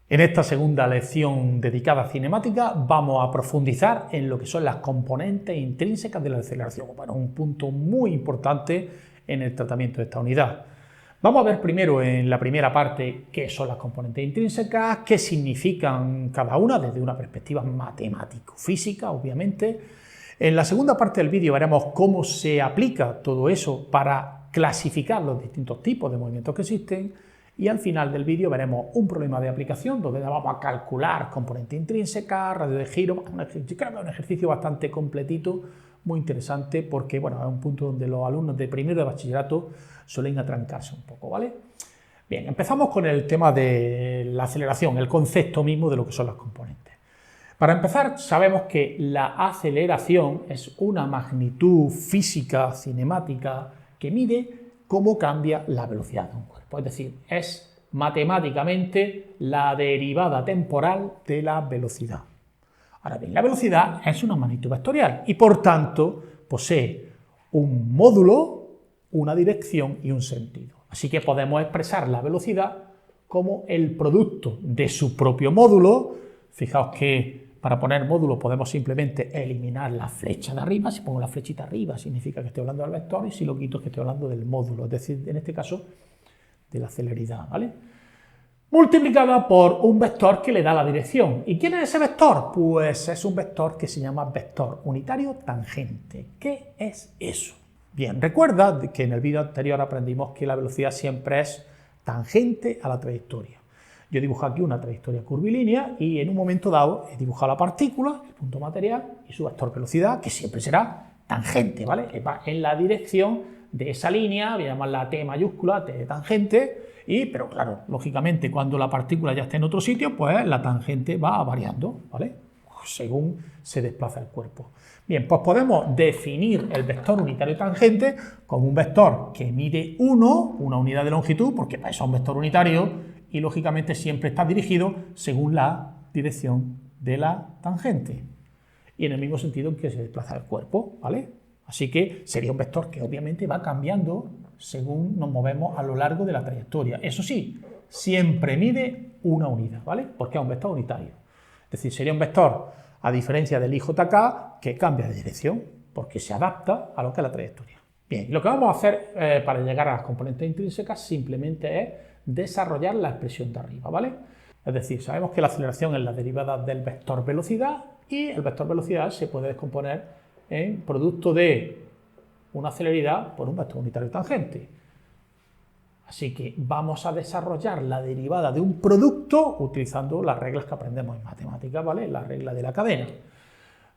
En esta segunda lección dedicada a cinemática vamos a profundizar en lo que son las componentes intrínsecas de la aceleración. Bueno, un punto muy importante en el tratamiento de esta unidad. Vamos a ver primero en la primera parte qué son las componentes intrínsecas, qué significan cada una desde una perspectiva matemático-física, obviamente. En la segunda parte del vídeo veremos cómo se aplica todo eso para clasificar los distintos tipos de movimientos que existen. Y al final del vídeo veremos un problema de aplicación donde vamos a calcular componente intrínseca, radio de giro, un ejercicio bastante completito, muy interesante porque bueno, es un punto donde los alumnos de primero de bachillerato suelen atrancarse un poco, ¿vale? Bien, empezamos con el tema de la aceleración, el concepto mismo de lo que son las componentes. Para empezar, sabemos que la aceleración es una magnitud física, cinemática, que mide cómo cambia la velocidad de un cuerpo. Es decir, es matemáticamente la derivada temporal de la velocidad. Ahora bien, la velocidad es una magnitud vectorial y por tanto posee un módulo, una dirección y un sentido. Así que podemos expresar la velocidad como el producto de su propio módulo. Fijaos que para poner módulo podemos simplemente eliminar la flecha de arriba. Si pongo la flechita arriba significa que estoy hablando del vector y si lo quito es que estoy hablando del módulo, es decir, en este caso de la celeridad, ¿vale? Multiplicada por un vector que le da la dirección. ¿Y quién es ese vector? Pues es un vector que se llama vector unitario tangente. ¿Qué es eso? Bien, recuerda que en el vídeo anterior aprendimos que la velocidad siempre es tangente a la trayectoria. Yo dibujo aquí una trayectoria curvilínea y en un momento dado he dibujado la partícula, el punto material y su vector velocidad, que siempre será tangente, ¿vale? Que va en la dirección de esa línea, voy a llamarla T mayúscula, T de tangente, pero claro, lógicamente cuando la partícula ya esté en otro sitio, pues la tangente va variando, ¿vale? Según se desplaza el cuerpo. Bien, pues podemos definir el vector unitario tangente como un vector que mide 1, una unidad de longitud, porque es un vector unitario, y lógicamente siempre está dirigido según la dirección de la tangente y en el mismo sentido en que se desplaza el cuerpo, ¿vale? Así que sería un vector que obviamente va cambiando según nos movemos a lo largo de la trayectoria. Eso sí, siempre mide una unidad, ¿vale? Porque es un vector unitario. Es decir, sería un vector, a diferencia del IJK, que cambia de dirección porque se adapta a lo que es la trayectoria. Bien, lo que vamos a hacer para llegar a las componentes intrínsecas simplemente es desarrollar la expresión de arriba, ¿vale? Es decir, sabemos que la aceleración es la derivada del vector velocidad y el vector velocidad se puede descomponer en producto de una celeridad por un vector unitario tangente. Así que vamos a desarrollar la derivada de un producto utilizando las reglas que aprendemos en matemáticas, ¿vale? La regla de la cadena.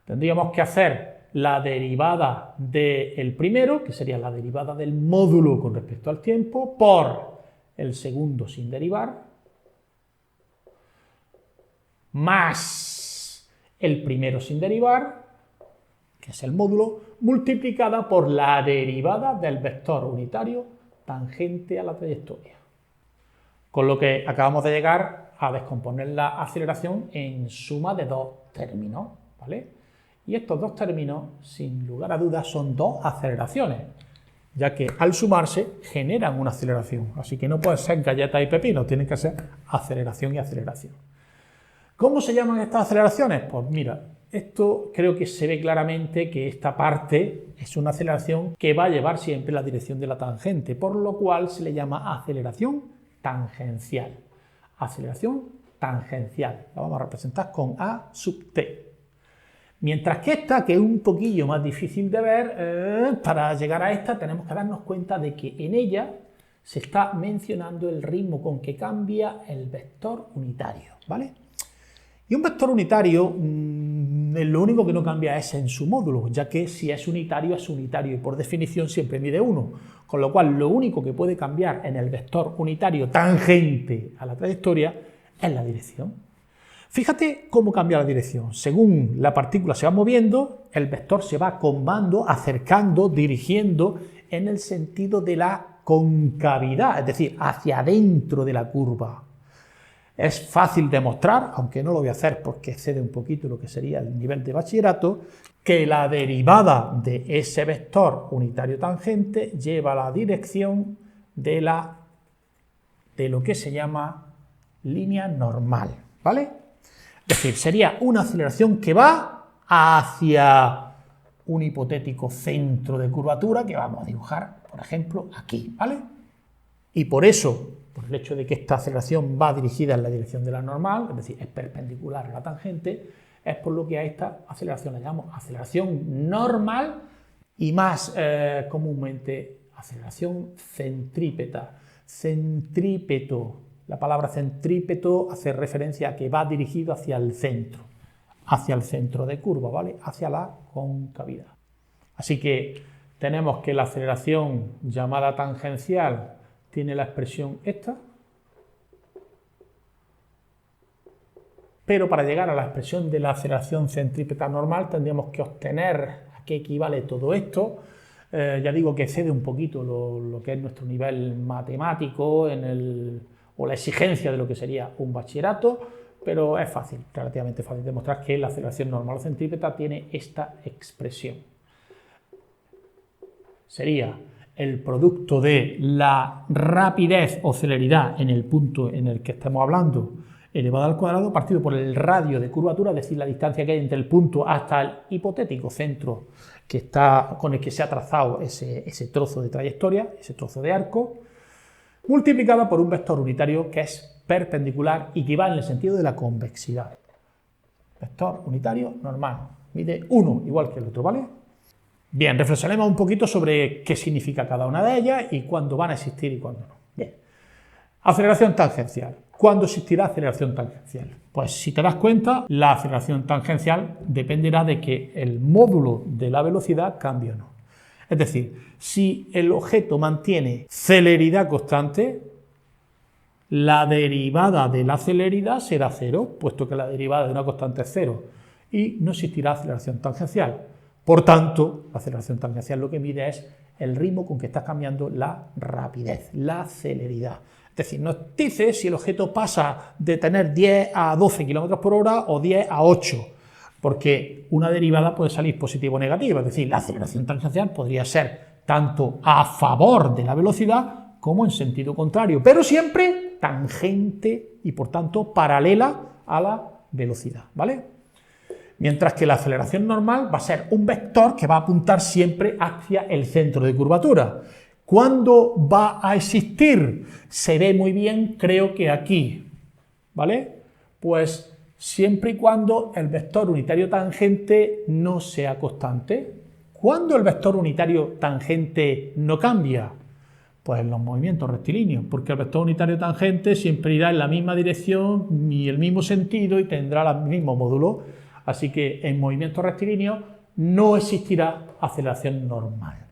Tendríamos que hacer la derivada del primero, que sería la derivada del módulo con respecto al tiempo, por el segundo sin derivar, más el primero sin derivar, que es el módulo, multiplicada por la derivada del vector unitario tangente a la trayectoria. Con lo que acabamos de llegar a descomponer la aceleración en suma de dos términos, ¿vale? Y estos dos términos, sin lugar a dudas, son dos aceleraciones, ya que al sumarse generan una aceleración. Así que no puede ser galleta y pepino, tienen que ser aceleración y aceleración. ¿Cómo se llaman estas aceleraciones? Pues mira, esto creo que se ve claramente que esta parte es una aceleración que va a llevar siempre la dirección de la tangente, por lo cual se le llama aceleración tangencial. Aceleración tangencial. La vamos a representar con A sub t. Mientras que esta, que es un poquillo más difícil de ver, para llegar a esta tenemos que darnos cuenta de que en ella se está mencionando el ritmo con que cambia el vector unitario, ¿vale? Y un vector unitario, lo único que no cambia es en su módulo, ya que si es unitario y por definición siempre mide 1, con lo cual lo único que puede cambiar en el vector unitario tangente a la trayectoria es la dirección. Fíjate cómo cambia la dirección. Según la partícula se va moviendo, el vector se va combando, acercando, dirigiendo en el sentido de la concavidad, es decir, hacia adentro de la curva. Es fácil demostrar, aunque no lo voy a hacer porque excede un poquito lo que sería el nivel de bachillerato, que la derivada de ese vector unitario tangente lleva la dirección de lo que se llama línea normal, ¿vale? Es decir, sería una aceleración que va hacia un hipotético centro de curvatura que vamos a dibujar, por ejemplo, aquí, ¿vale? Y por eso, por el hecho de que esta aceleración va dirigida en la dirección de la normal, es decir, es perpendicular a la tangente, es por lo que a esta aceleración la llamamos aceleración normal y más comúnmente aceleración centrípeta. Centrípeto, la palabra centrípeto hace referencia a que va dirigido hacia el centro de curva, ¿vale? Hacia la concavidad. Así que tenemos que la aceleración llamada tangencial tiene la expresión esta, pero para llegar a la expresión de la aceleración centrípeta normal tendríamos que obtener a qué equivale todo esto. Ya digo que excede un poquito lo que es nuestro nivel matemático o la exigencia de lo que sería un bachillerato, pero es fácil, relativamente fácil demostrar que la aceleración normal o centrípeta tiene esta expresión. Sería el producto de la rapidez o celeridad en el punto en el que estemos hablando elevado al cuadrado partido por el radio de curvatura, es decir, la distancia que hay entre el punto hasta el hipotético centro con el que se ha trazado ese trozo de trayectoria, ese trozo de arco, multiplicada por un vector unitario que es perpendicular y que va en el sentido de la convexidad. Vector unitario normal, mide 1 igual que el otro, ¿vale? Bien, reflexionemos un poquito sobre qué significa cada una de ellas y cuándo van a existir y cuándo no. Bien. Aceleración tangencial. ¿Cuándo existirá aceleración tangencial? Pues si te das cuenta, la aceleración tangencial dependerá de que el módulo de la velocidad cambie o no. Es decir, si el objeto mantiene celeridad constante, la derivada de la celeridad será cero, puesto que la derivada de una constante es cero, y no existirá aceleración tangencial. Por tanto, la aceleración tangencial lo que mide es el ritmo con que está cambiando la rapidez, la celeridad. Es decir, nos dice si el objeto pasa de tener 10 a 12 km por hora o 10 a 8, porque una derivada puede salir positiva o negativa. Es decir, la aceleración tangencial podría ser tanto a favor de la velocidad como en sentido contrario, pero siempre tangente y por tanto paralela a la velocidad, ¿vale? Mientras que la aceleración normal va a ser un vector que va a apuntar siempre hacia el centro de curvatura. ¿Cuándo va a existir? Se ve muy bien, creo que aquí, ¿vale? Pues siempre y cuando el vector unitario tangente no sea constante. ¿Cuándo el vector unitario tangente no cambia? Pues en los movimientos rectilíneos, porque el vector unitario tangente siempre irá en la misma dirección y el mismo sentido y tendrá el mismo módulo. Así que en movimientos rectilíneos no existirá aceleración normal.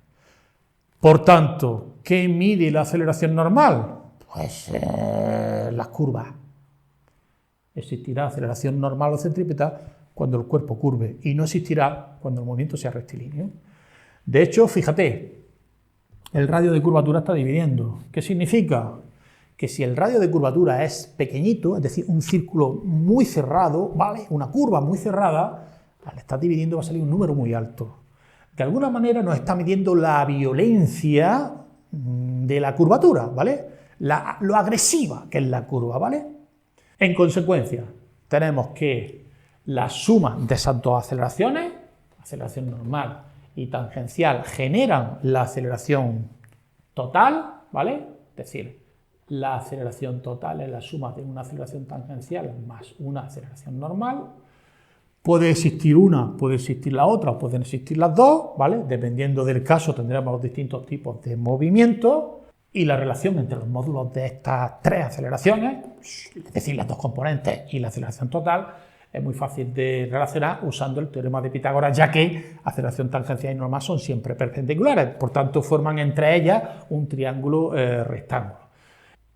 Por tanto, ¿qué mide la aceleración normal? Pues las curvas. Existirá aceleración normal o centrípeta cuando el cuerpo curve y no existirá cuando el movimiento sea rectilíneo. De hecho, fíjate, el radio de curvatura está dividiendo. ¿Qué significa? Que si el radio de curvatura es pequeñito, es decir, un círculo muy cerrado, ¿vale? Una curva muy cerrada, al estar dividiendo va a salir un número muy alto. De alguna manera nos está midiendo la violencia de la curvatura, ¿vale? Lo agresiva que es la curva, ¿vale? En consecuencia, tenemos que la suma de esas dos aceleraciones, aceleración normal y tangencial, generan la aceleración total, ¿vale? Es decir, la aceleración total es la suma de una aceleración tangencial más una aceleración normal. Puede existir una, puede existir la otra, pueden existir las dos, ¿vale? Dependiendo del caso tendremos los distintos tipos de movimiento y la relación entre los módulos de estas tres aceleraciones, es decir, las dos componentes y la aceleración total, es muy fácil de relacionar usando el teorema de Pitágoras, ya que aceleración tangencial y normal son siempre perpendiculares, por tanto forman entre ellas un triángulo rectángulo.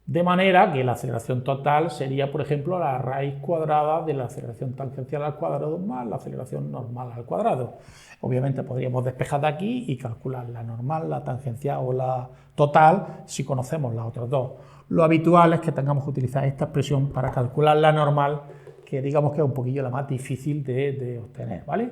De manera que la aceleración total sería, por ejemplo, la raíz cuadrada de la aceleración tangencial al cuadrado más la aceleración normal al cuadrado. Obviamente podríamos despejar de aquí y calcular la normal, la tangencial o la total si conocemos las otras dos. Lo habitual es que tengamos que utilizar esta expresión para calcular la normal, que digamos que es un poquillo la más difícil de obtener, ¿vale?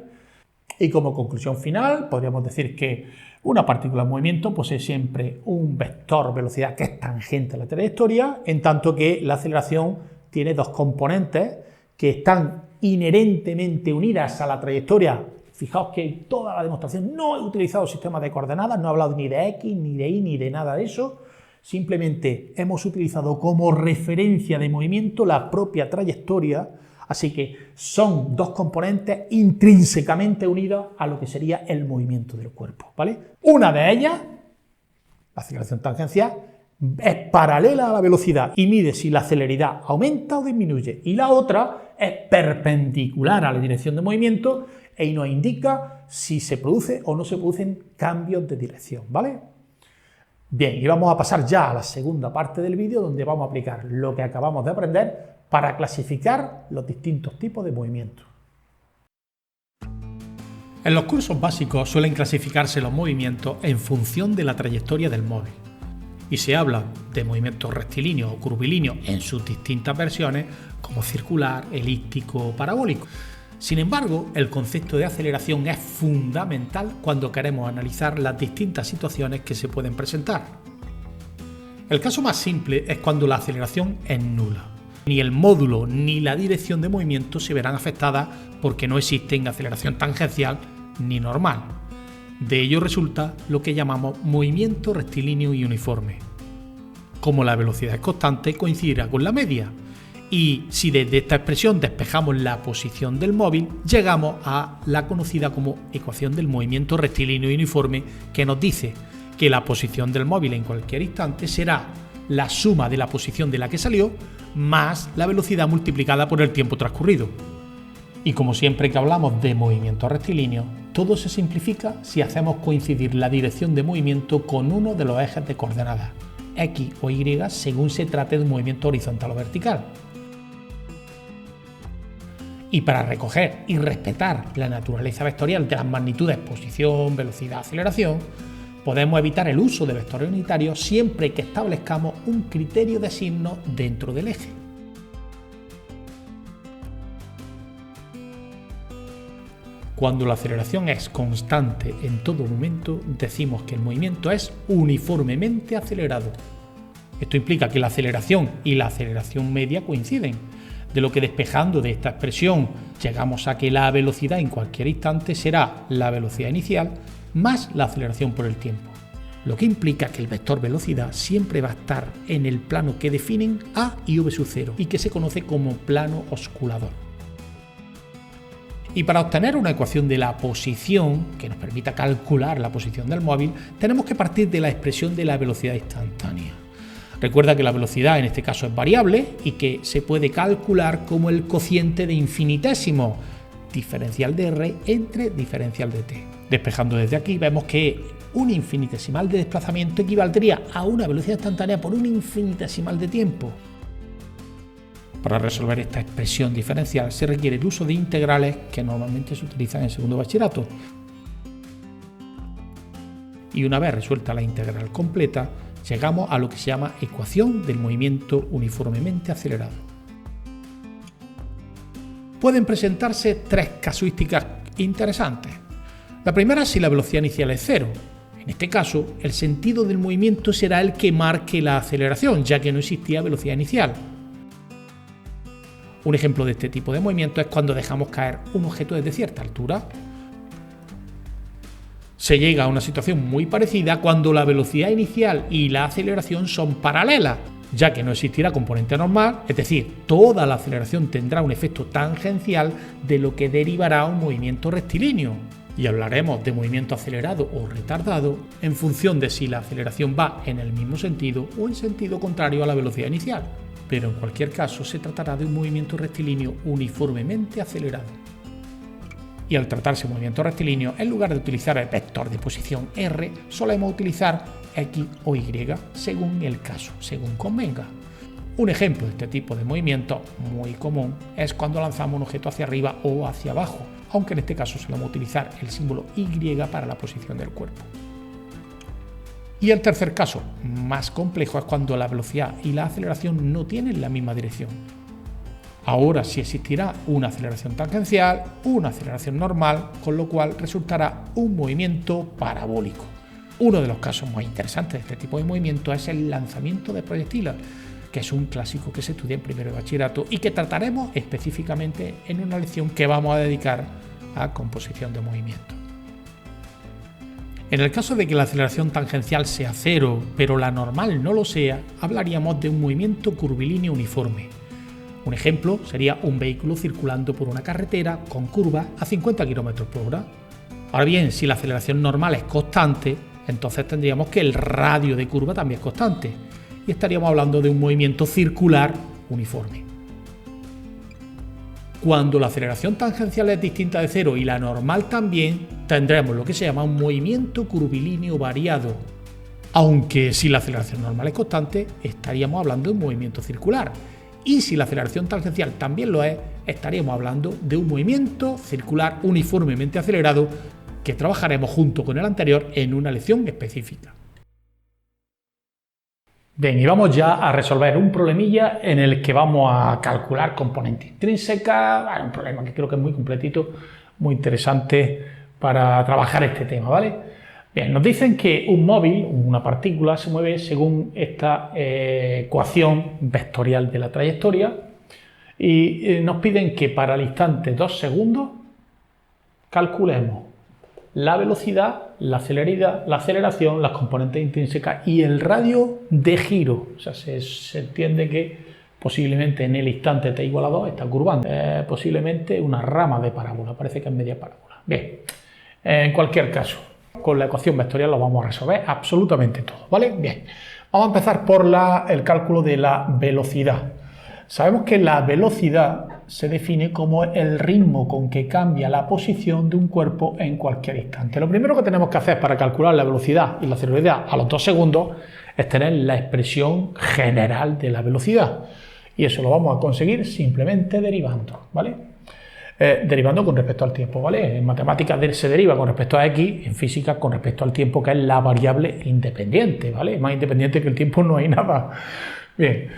Y como conclusión final, podríamos decir que una partícula en movimiento posee siempre un vector velocidad que es tangente a la trayectoria, en tanto que la aceleración tiene dos componentes que están inherentemente unidas a la trayectoria. Fijaos que en toda la demostración no he utilizado sistemas de coordenadas, no he hablado ni de X, ni de Y, ni de nada de eso. Simplemente hemos utilizado como referencia de movimiento la propia trayectoria, así que son dos componentes intrínsecamente unidos a lo que sería el movimiento del cuerpo, ¿vale? Una de ellas, la aceleración tangencial, es paralela a la velocidad y mide si la celeridad aumenta o disminuye, y la otra es perpendicular a la dirección de movimiento y nos indica si se produce o no se producen cambios de dirección, ¿vale? Bien, y vamos a pasar ya a la segunda parte del vídeo, donde vamos a aplicar lo que acabamos de aprender para clasificar los distintos tipos de movimientos. En los cursos básicos suelen clasificarse los movimientos en función de la trayectoria del móvil. Y se habla de movimientos rectilíneos o curvilíneos en sus distintas versiones, como circular, elíptico o parabólico. Sin embargo, el concepto de aceleración es fundamental cuando queremos analizar las distintas situaciones que se pueden presentar. El caso más simple es cuando la aceleración es nula. Ni el módulo ni la dirección de movimiento se verán afectadas porque no existen aceleración tangencial ni normal. De ello resulta lo que llamamos movimiento rectilíneo y uniforme. Como la velocidad es constante, coincidirá con la media. Y si desde esta expresión despejamos la posición del móvil, llegamos a la conocida como ecuación del movimiento rectilíneo y uniforme, que nos dice que la posición del móvil en cualquier instante será la suma de la posición de la que salió más la velocidad multiplicada por el tiempo transcurrido. Y como siempre que hablamos de movimiento rectilíneo, todo se simplifica si hacemos coincidir la dirección de movimiento con uno de los ejes de coordenadas, X o Y, según se trate de un movimiento horizontal o vertical. Y para recoger y respetar la naturaleza vectorial de las magnitudes posición, velocidad, aceleración, podemos evitar el uso de vectores unitarios siempre que establezcamos un criterio de signo dentro del eje. Cuando la aceleración es constante en todo momento, decimos que el movimiento es uniformemente acelerado. Esto implica que la aceleración y la aceleración media coinciden, de lo que despejando de esta expresión llegamos a que la velocidad en cualquier instante será la velocidad inicial más la aceleración por el tiempo, lo que implica que el vector velocidad siempre va a estar en el plano que definen A y V sub 0 y que se conoce como plano osculador. Y para obtener una ecuación de la posición que nos permita calcular la posición del móvil, tenemos que partir de la expresión de la velocidad instantánea. Recuerda que la velocidad en este caso es variable y que se puede calcular como el cociente de infinitésimo, diferencial de r entre diferencial de t. Despejando desde aquí vemos que un infinitesimal de desplazamiento equivaldría a una velocidad instantánea por un infinitesimal de tiempo. Para resolver esta expresión diferencial se requiere el uso de integrales que normalmente se utilizan en segundo bachillerato. Y una vez resuelta la integral completa, llegamos a lo que se llama ecuación del movimiento uniformemente acelerado. Pueden presentarse tres casuísticas interesantes. La primera es si la velocidad inicial es cero. En este caso, el sentido del movimiento será el que marque la aceleración, ya que no existía velocidad inicial. Un ejemplo de este tipo de movimiento es cuando dejamos caer un objeto desde cierta altura. Se llega a una situación muy parecida cuando la velocidad inicial y la aceleración son paralelas, ya que no existirá componente normal, es decir, toda la aceleración tendrá un efecto tangencial de lo que derivará un movimiento rectilíneo. Y hablaremos de movimiento acelerado o retardado en función de si la aceleración va en el mismo sentido o en sentido contrario a la velocidad inicial. Pero en cualquier caso se tratará de un movimiento rectilíneo uniformemente acelerado. Y al tratarse de movimiento rectilíneo, en lugar de utilizar el vector de posición r, solemos utilizar x o y según el caso, según convenga. Un ejemplo de este tipo de movimiento muy común es cuando lanzamos un objeto hacia arriba o hacia abajo, aunque en este caso solemos utilizar el símbolo y para la posición del cuerpo. Y el tercer caso, más complejo, es cuando la velocidad y la aceleración no tienen la misma dirección. Ahora sí existirá una aceleración tangencial, una aceleración normal, con lo cual resultará un movimiento parabólico. Uno de los casos más interesantes de este tipo de movimiento es el lanzamiento de proyectiles. que es un clásico que se estudia en primero de bachillerato y que trataremos específicamente en una lección que vamos a dedicar a composición de movimiento. En el caso de que la aceleración tangencial sea cero, pero la normal no lo sea, hablaríamos de un movimiento curvilíneo uniforme. Un ejemplo sería un vehículo circulando por una carretera con curvas a 50 km por hora. Ahora bien, si la aceleración normal es constante, entonces tendríamos que el radio de curva también es constante y estaríamos hablando de un movimiento circular uniforme. Cuando la aceleración tangencial es distinta de cero y la normal también, tendremos lo que se llama un movimiento curvilíneo variado. Aunque si la aceleración normal es constante, estaríamos hablando de un movimiento circular. Y si la aceleración tangencial también lo es, estaríamos hablando de un movimiento circular uniformemente acelerado que trabajaremos junto con el anterior en una lección específica. Bien, y vamos ya a resolver un problemilla en el que vamos a calcular componente intrínseca, un problema que creo que es muy completito, muy interesante para trabajar este tema, ¿vale? Bien, nos dicen que un móvil, una partícula, se mueve según esta ecuación vectorial de la trayectoria y nos piden que para el instante 2 segundos calculemos la velocidad, la aceleración, las componentes intrínsecas y el radio de giro. O sea, se entiende que posiblemente en el instante t igual a 2 está curvando. Posiblemente una rama de parábola, parece que es media parábola. Bien, en cualquier caso, con la ecuación vectorial lo vamos a resolver absolutamente todo, ¿vale? Bien, vamos a empezar por el cálculo de la velocidad. Sabemos que la velocidad se define como el ritmo con que cambia la posición de un cuerpo en cualquier instante. Lo primero que tenemos que hacer para calcular la velocidad y la celeridad a los 2 segundos es tener la expresión general de la velocidad. Y eso lo vamos a conseguir simplemente derivando, ¿vale? Derivando con respecto al tiempo, ¿vale? En matemáticas se deriva con respecto a x, en física con respecto al tiempo, que es la variable independiente, ¿vale? Más independiente que el tiempo no hay nada. Bien,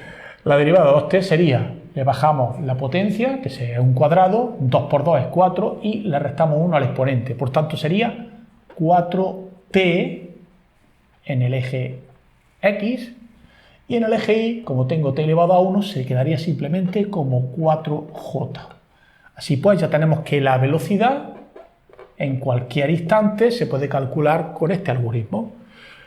la derivada de 2t sería, le bajamos la potencia, que es un cuadrado, 2 por 2 es 4, y le restamos 1 al exponente. Por tanto, sería 4t en el eje x, y en el eje y, como tengo t elevado a 1, se quedaría simplemente como 4j. Así pues, ya tenemos que la velocidad en cualquier instante se puede calcular con este algoritmo.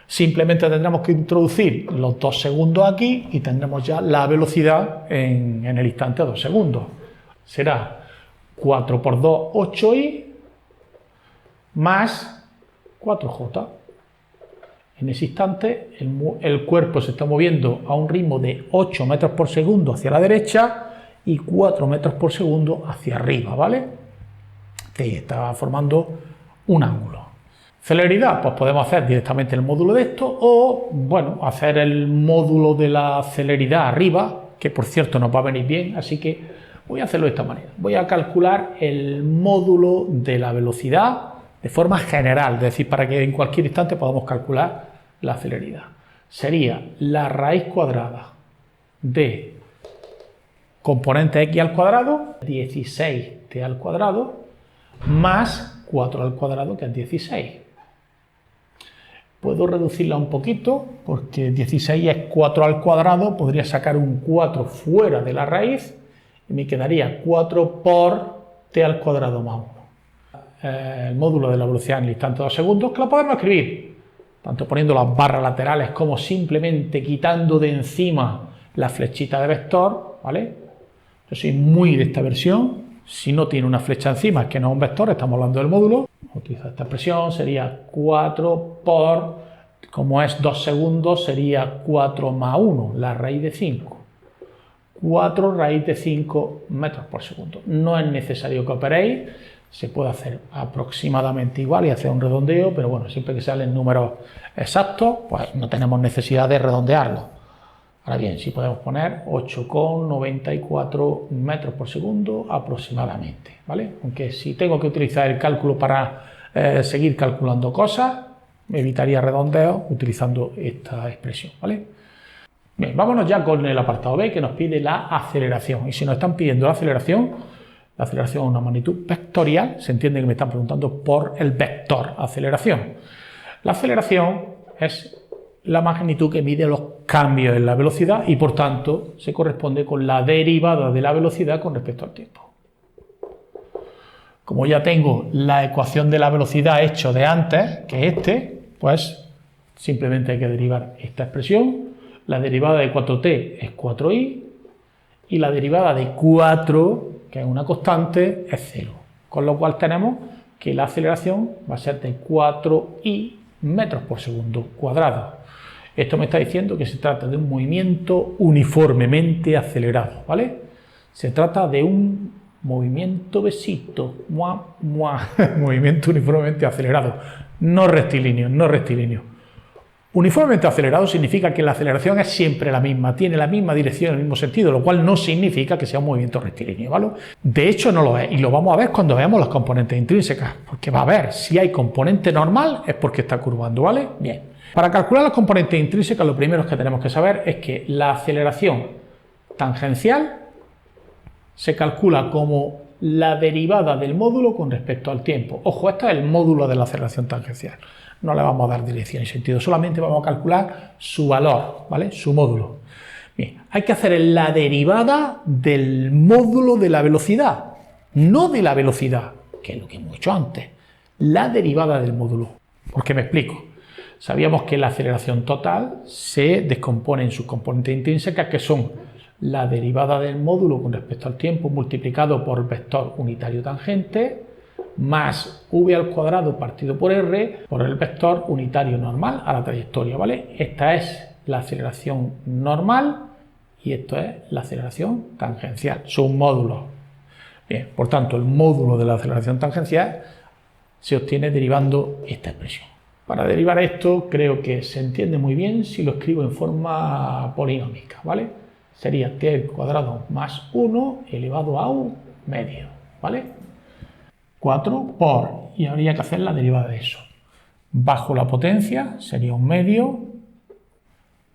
Simplemente tendremos que introducir los 2 segundos aquí y tendremos ya la velocidad en el instante 2 segundos. Será 4 por 2, 8i, más 4j. En ese instante el cuerpo se está moviendo a un ritmo de 8 metros por segundo hacia la derecha y 4 metros por segundo hacia arriba, ¿vale? Que está formando un ángulo. Celeridad, pues podemos hacer directamente el módulo de esto o, bueno, hacer el módulo de la celeridad arriba, que por cierto nos va a venir bien, así que voy a hacerlo de esta manera. Voy a calcular el módulo de la velocidad de forma general, es decir, para que en cualquier instante podamos calcular la celeridad. Sería la raíz cuadrada de componente x al cuadrado, 16t al cuadrado, más 4 al cuadrado, que es 16. Puedo reducirla un poquito, porque 16 es 4 al cuadrado, podría sacar un 4 fuera de la raíz, y me quedaría 4 por t al cuadrado más 1. El módulo de la velocidad en el instante 2 segundos, que lo podemos escribir, tanto poniendo las barras laterales como simplemente quitando de encima la flechita de vector, ¿vale? Yo soy muy de esta versión. Si no tiene una flecha encima, es que no es un vector, estamos hablando del módulo. Utilizo esta expresión, sería 4 por, como es 2 segundos, sería 4 más 1, la raíz de 5. 4 raíz de 5 metros por segundo. No es necesario que operéis, se puede hacer aproximadamente igual y hacer un redondeo, pero bueno, siempre que salen números exactos, pues no tenemos necesidad de redondearlo. Ahora bien, sí podemos poner 8,94 metros por segundo aproximadamente, ¿vale? Aunque si tengo que utilizar el cálculo para seguir calculando cosas, me evitaría redondeos utilizando esta expresión, ¿vale? Bien, vámonos ya con el apartado B, que nos pide la aceleración. Y si nos están pidiendo la aceleración es una magnitud vectorial, se entiende que me están preguntando por el vector aceleración. La aceleración es la magnitud que mide los cambios en la velocidad y por tanto se corresponde con la derivada de la velocidad con respecto al tiempo. Como ya tengo la ecuación de la velocidad hecho de antes, que es pues simplemente hay que derivar esta expresión. La derivada de 4t es 4i y la derivada de 4, que es una constante, es 0. Con lo cual tenemos que la aceleración va a ser de 4i metros por segundo cuadrado. Esto me está diciendo que se trata de un movimiento uniformemente acelerado, ¿vale? Se trata de un movimiento besito, movimiento uniformemente acelerado, no rectilíneo, no rectilíneo. Uniformemente acelerado significa que la aceleración es siempre la misma, tiene la misma dirección, el mismo sentido, lo cual no significa que sea un movimiento rectilíneo, ¿vale? De hecho no lo es, y lo vamos a ver cuando veamos las componentes intrínsecas, porque va a ver, si hay componente normal es porque está curvando, ¿vale? Bien. Para calcular las componentes intrínsecas lo primero que tenemos que saber es que la aceleración tangencial se calcula como la derivada del módulo con respecto al tiempo. Ojo, este es el módulo de la aceleración tangencial. No le vamos a dar dirección y sentido, solamente vamos a calcular su valor, ¿vale? Su módulo. Bien, hay que hacer la derivada del módulo de la velocidad, no de la velocidad, que es lo que hemos hecho antes. La derivada del módulo. ¿Por qué me explico? Sabíamos que la aceleración total se descompone en sus componentes intrínsecas, que son la derivada del módulo con respecto al tiempo multiplicado por vector unitario tangente más v al cuadrado partido por r por el vector unitario normal a la trayectoria, ¿vale? Esta es la aceleración normal y esto es la aceleración tangencial, son módulos. Bien, por tanto, el módulo de la aceleración tangencial se obtiene derivando esta expresión. Para derivar esto creo que se entiende muy bien si lo escribo en forma polinómica, ¿vale? Sería t al cuadrado más 1 elevado a un medio, ¿vale? 4 por, y habría que hacer la derivada de eso. Bajo la potencia sería un medio,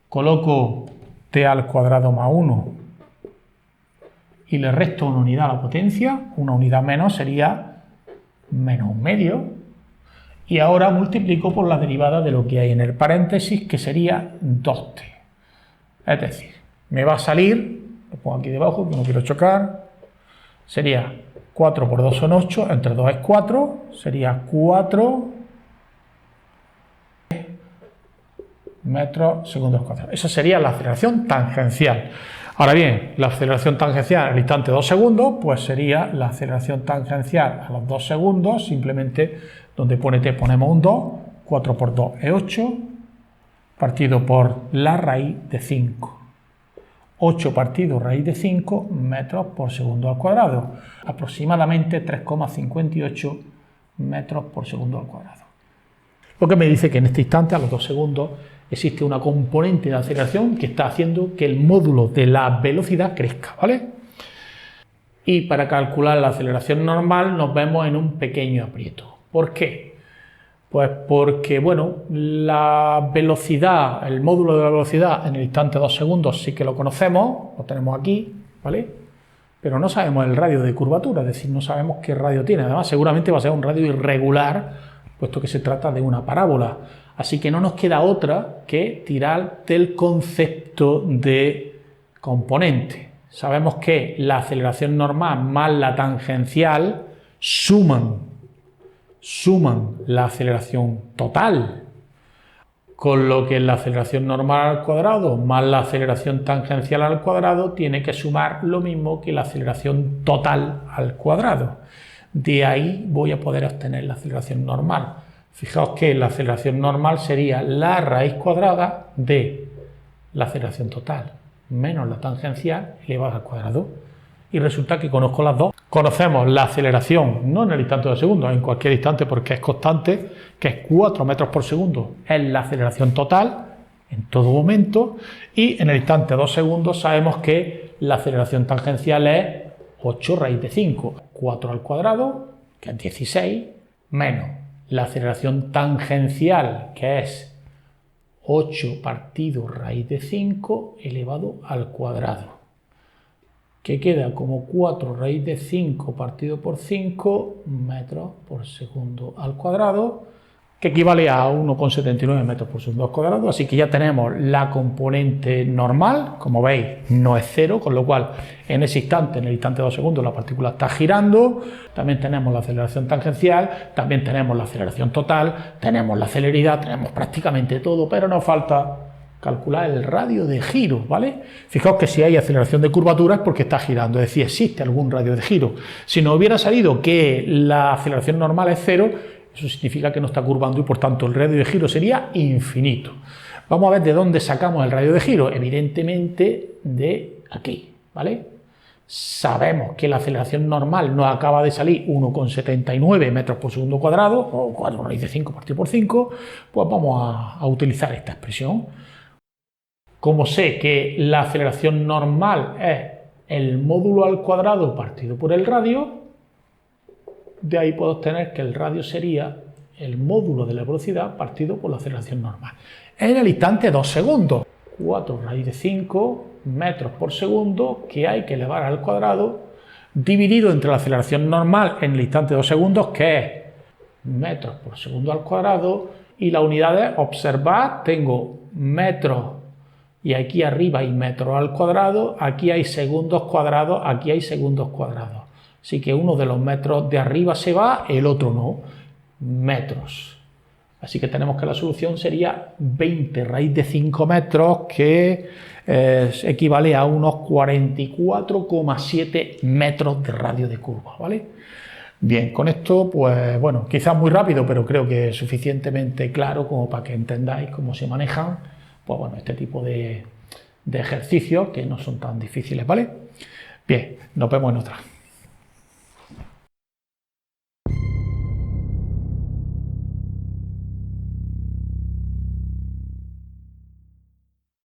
coloco t al cuadrado más 1 y le resto una unidad a la potencia, una unidad menos sería menos un medio, y ahora multiplico por la derivada de lo que hay en el paréntesis, que sería 2t. Es decir, me va a salir, lo pongo aquí debajo que no quiero chocar, sería 4 por 2 son 8, entre 2 es 4, sería 4 metros segundos cuadrados. Esa sería la aceleración tangencial. Ahora bien, la aceleración tangencial al instante 2 segundos, pues sería la aceleración tangencial a los 2 segundos, simplemente donde pone t ponemos un 2, 4 por 2 es 8, partido por la raíz de 5. 8 partido raíz de 5 metros por segundo al cuadrado, aproximadamente 3,58 metros por segundo al cuadrado. Lo que me dice que en este instante, a los 2 segundos, existe una componente de aceleración que está haciendo que el módulo de la velocidad crezca, ¿vale? Y para calcular la aceleración normal nos vemos en un pequeño aprieto. ¿Por qué? Pues porque, bueno, la velocidad, el módulo de la velocidad en el instante 2 segundos sí que lo conocemos, lo tenemos aquí, ¿vale? Pero no sabemos el radio de curvatura, es decir, no sabemos qué radio tiene. Además, seguramente va a ser un radio irregular, puesto que se trata de una parábola. Así que no nos queda otra que tirar del concepto de componente. Sabemos que la aceleración normal más la tangencial suman la aceleración total, con lo que la aceleración normal al cuadrado más la aceleración tangencial al cuadrado tiene que sumar lo mismo que la aceleración total al cuadrado. De ahí voy a poder obtener la aceleración normal. Fijaos que la aceleración normal sería la raíz cuadrada de la aceleración total menos la tangencial elevada al cuadrado. Y resulta que conozco las dos. Conocemos la aceleración, no en el instante de segundos, en cualquier instante porque es constante, que es 4 metros por segundo, es la aceleración total en todo momento, y en el instante 2 segundos sabemos que la aceleración tangencial es 8 raíz de 5, 4 al cuadrado, que es 16, menos la aceleración tangencial, que es 8 partido raíz de 5 elevado al cuadrado, que queda como 4 raíz de 5 partido por 5 metros por segundo al cuadrado, que equivale a 1,79 metros por segundo al cuadrado. Así que ya tenemos la componente normal, como veis no es cero, con lo cual en ese instante, en el instante de 2 segundos, la partícula está girando. También tenemos la aceleración tangencial, también tenemos la aceleración total, tenemos la celeridad, tenemos prácticamente todo, pero nos falta calcular el radio de giro, ¿vale? Fijaos que si hay aceleración de curvatura es porque está girando, es decir, existe algún radio de giro. Si nos hubiera salido que la aceleración normal es cero, eso significa que no está curvando y por tanto el radio de giro sería infinito. Vamos a ver de dónde sacamos el radio de giro. Evidentemente de aquí, ¿vale? Sabemos que la aceleración normal nos acaba de salir 1,79 metros por segundo cuadrado, o 4 raíz de 5 partido por 5, pues vamos a utilizar esta expresión. Como sé que la aceleración normal es el módulo al cuadrado partido por el radio, de ahí puedo obtener que el radio sería el módulo de la velocidad partido por la aceleración normal. En el instante 2 segundos, 4 raíz de 5 metros por segundo que hay que elevar al cuadrado, dividido entre la aceleración normal en el instante 2 segundos, que es metros por segundo al cuadrado, y la unidad es, observad, tengo metros y aquí arriba hay metros al cuadrado, aquí hay segundos cuadrados, aquí hay segundos cuadrados. Así que uno de los metros de arriba se va, el otro no, metros. Así que tenemos que la solución sería 20 raíz de 5 metros, que equivale a unos 44,7 metros de radio de curva, ¿vale? Bien, con esto, pues bueno, quizás muy rápido, pero creo que es suficientemente claro como para que entendáis cómo se manejan, pues bueno, este tipo de ejercicios que no son tan difíciles, ¿vale? Bien, nos vemos en otra.